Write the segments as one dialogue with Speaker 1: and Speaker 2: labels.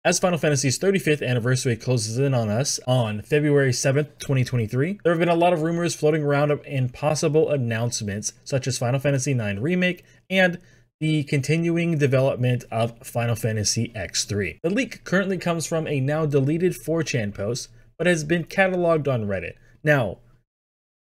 Speaker 1: As Final Fantasy's 35th anniversary closes in on us on February 7th, 2023, there have been a lot of rumors floating around and possible announcements such as Final Fantasy IX Remake and the continuing development of Final Fantasy X3. The leak currently comes from a now deleted 4chan post, but has been cataloged on Reddit. Now,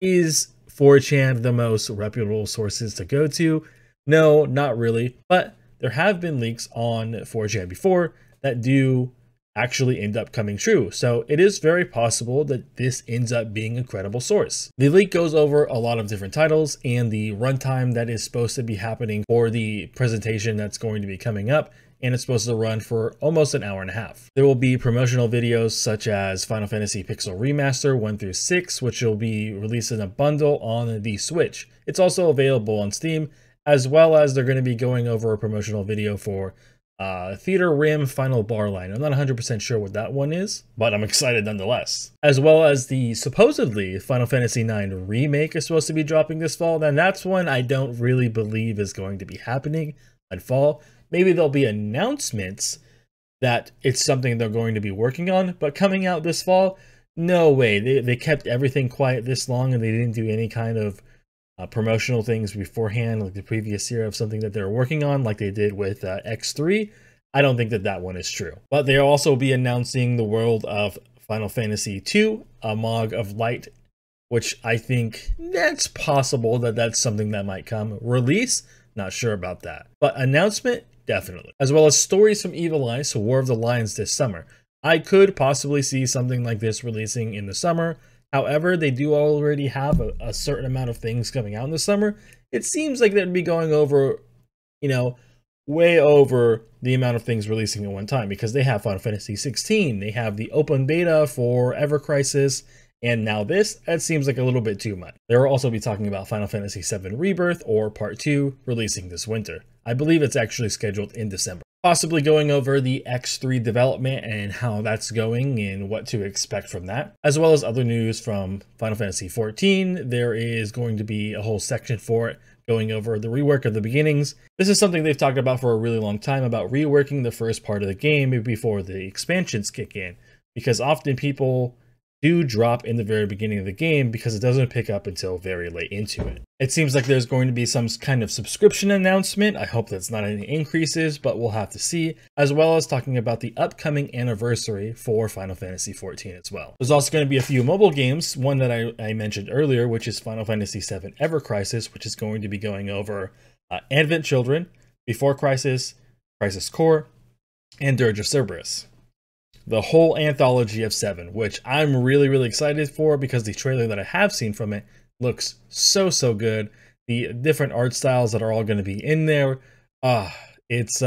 Speaker 1: is 4chan the most reputable sources to go to? No, not really, but there have been leaks on 4chan before that do actually end up coming true. So it is very possible that this ends up being a credible source. The leak goes over a lot of different titles and the runtime that is supposed to be happening for the presentation that's going to be coming up, and it's supposed to run for almost an hour and a half. There will be promotional videos such as Final Fantasy Pixel Remaster 1 through 6, which will be released in a bundle on the Switch. It's also available on Steam, as well as they're going to be going over a promotional video for Theater Rim Final Bar Line. I'm not 100% sure what that one is, but I'm excited nonetheless. As well as the supposedly Final Fantasy IX Remake is supposed to be dropping this fall, and that's one I don't really believe is going to be happening in fall. Maybe there'll be announcements that it's something they're going to be working on, but coming out this fall, no way. They kept everything quiet this long and they didn't do any kind of promotional things beforehand, like the previous year of something that they're working on, like they did with X3. I don't think that that one is true. But they'll also be announcing the world of Final Fantasy II, a Mog of Light, which I think that's possible that that's something that might come. Release, not sure about that. But announcement, definitely. As well as stories from Evil Eye, so War of the Lions this summer. I could possibly see something like this releasing in the summer. However, they do already have a certain amount of things coming out in the summer. It seems like they'd be going over, you know, way over the amount of things releasing at one time, because they have Final Fantasy 16, they have the open beta for Ever Crisis, and now this, that seems like a little bit too much. They will also be talking about Final Fantasy VII Rebirth or Part 2 releasing this winter. I believe it's actually scheduled in December. Possibly going over the X3 development and how that's going and what to expect from that, as well as other news from Final Fantasy XIV. There is going to be a whole section for it going over the rework of the beginnings. This is something they've talked about for a really long time, about reworking the first part of the game before the expansions kick in, because often people do drop in the very beginning of the game because it doesn't pick up until very late into it. It seems like there's going to be some kind of subscription announcement. I hope that's not any increases, but we'll have to see, as well as talking about the upcoming anniversary for Final Fantasy XIV as well. There's also going to be a few mobile games, one that I mentioned earlier, which is Final Fantasy VII Ever Crisis, which is going to be going over Advent Children, Before Crisis, Crisis Core, and Dirge of Cerberus. The whole anthology of 7, which I'm really excited for because the trailer that I have seen from it looks so good. The different art styles that are all going to be in there, it's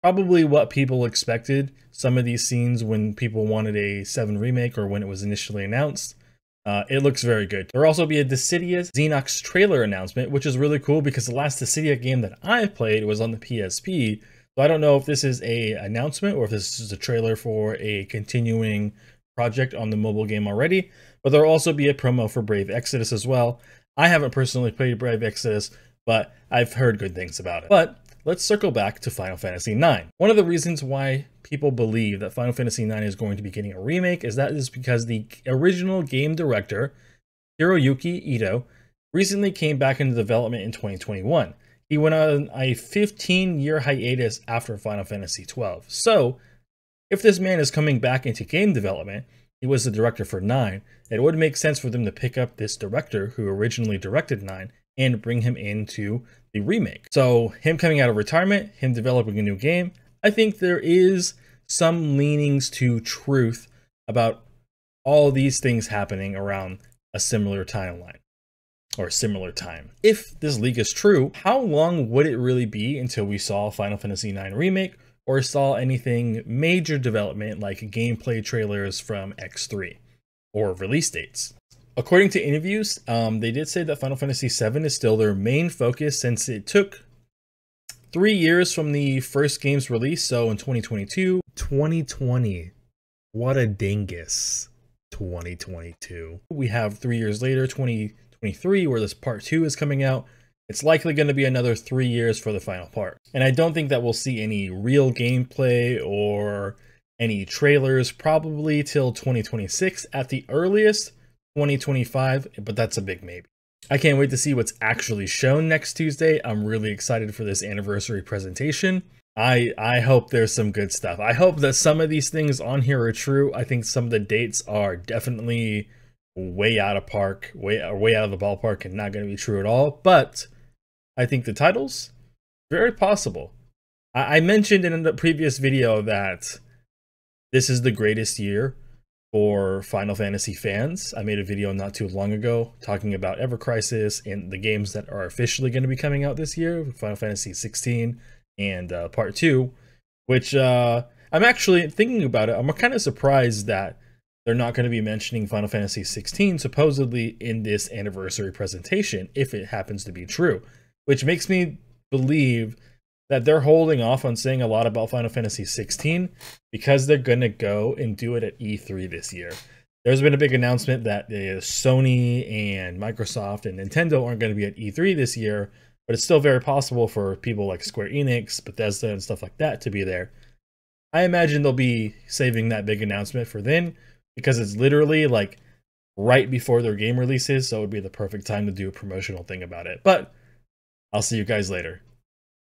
Speaker 1: probably what people expected. Some of these scenes when people wanted a 7 remake or when it was initially announced. It looks very good. There'll also be a Dissidia Xenox trailer announcement, which is really cool because the last Dissidia game that I played was on the PSP. So I don't know if this is an announcement or if this is a trailer for a continuing project on the mobile game already, but there'll also be a promo for Brave Exodus as well. I haven't personally played Brave Exodus, but I've heard good things about it. But let's circle back to Final Fantasy IX. One of the reasons why people believe that Final Fantasy IX is going to be getting a remake is because the original game director, Hiroyuki Ito, recently came back into development in 2021. He went on a 15-year hiatus after Final Fantasy XII. So, if this man is coming back into game development, he was the director for 9, it would make sense for them to pick up this director who originally directed 9 and bring him into the remake. So, him coming out of retirement, him developing a new game, I think there is some leanings to truth about all these things happening around a similar timeline. Or similar time. If this leak is true, how long would it really be until we saw Final Fantasy IX Remake or saw anything major development like gameplay trailers from X3 or release dates? According to interviews, they did say that Final Fantasy VII is still their main focus since it took 3 years from the first game's release, so in 2022. 2020. What a dingus. 2022. We have 3 years later, 2023, where this part 2 is coming out. It's likely going to be another 3 years for the final part. And I don't think that we'll see any real gameplay or any trailers probably till 2026 at the earliest, 2025, but that's a big maybe. I can't wait to see what's actually shown next Tuesday. I'm really excited for this anniversary presentation. I hope there's some good stuff. I hope that some of these things on here are true. I think some of the dates are definitely way out of way out of the ballpark and not going to be true at all. But I think the titles, very possible. I mentioned in the previous video that this is the greatest year for Final Fantasy fans. I made a video not too long ago talking about Ever Crisis and the games that are officially going to be coming out this year, Final Fantasy 16 and Part 2, which I'm actually thinking about it. I'm kind of surprised that they're not going to be mentioning Final Fantasy 16 supposedly in this anniversary presentation, if it happens to be true, which makes me believe that they're holding off on saying a lot about Final Fantasy 16 because they're going to go and do it at E3 this year. There's been a big announcement that Sony and Microsoft and Nintendo aren't going to be at E3 this year, but it's still very possible for people like Square Enix, Bethesda, and stuff like that to be there. I imagine they'll be saving that big announcement for then, because it's literally like right before their game releases, so it would be the perfect time to do a promotional thing about it. But I'll see you guys later.